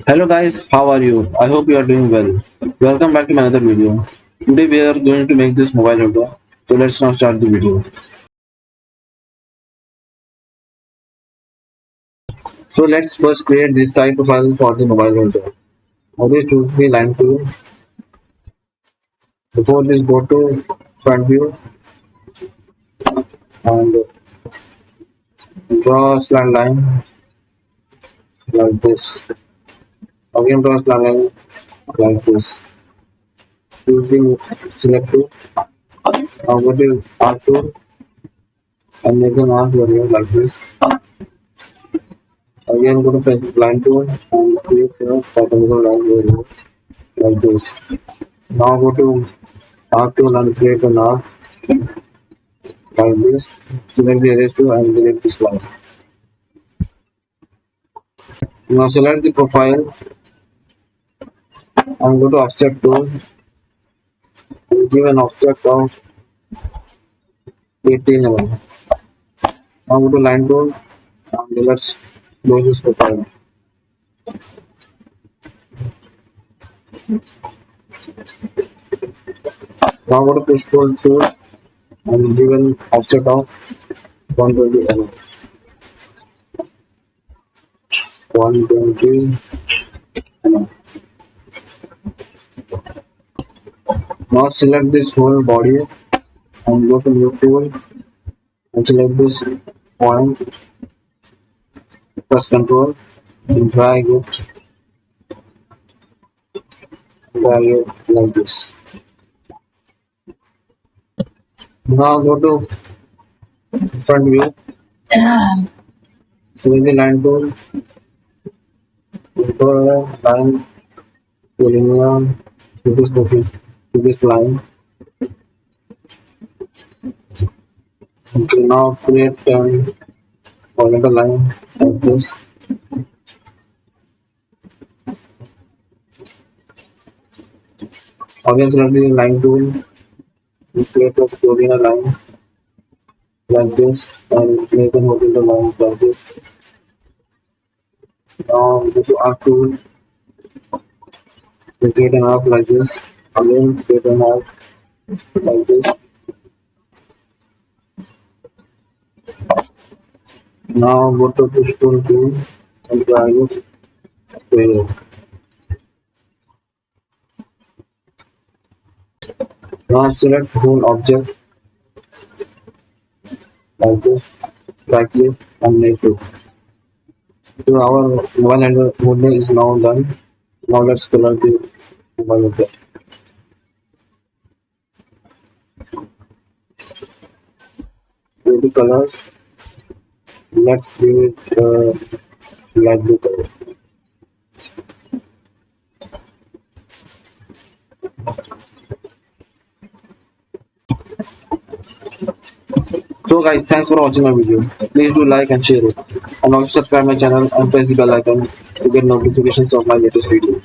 Hello guys, how are you? I hope you are doing well. Welcome back to another video. Today we are going to make this mobile logo. So let's now start the video. So let's first create this side profile for the mobile logo. Always choose the line tool. Before this go to front view and draw a slant line like this. Again draw a slant line like this. Use the select tool. Now go to R tool and make an arc value like this. Again go to line tool and create a perpendicular line value like this. Now go to arc tool and create an arc like this. Select the erase tool and delete this line. Now select the profile and go to offset tool and give an offset of 18 mm. Now go to line tool and let's close this profile. Now go to push pull tool and give an offset of 120 mm. 120 mm. Now select this whole body and go to new tool and select this point, press Ctrl and drag it like this. Now go to front view, select the line tool, draw a line to linear to this line. Okay, now create an horizontal line like this. Again select the line tool and create a horizontal line like this and make a horizontal line like this. Now go to arc tool and create an arc like this. Again create an arc like this. Now go to push tool and drag it to here. Now select whole object like this, right click and make it. So our mobile model is now done. Now let's color the mobile object. Go to colors. Let's give it light blue color. So guys, thanks for watching my video. Please do like and share it. And also subscribe my channel and press the bell icon to get notifications of my latest videos.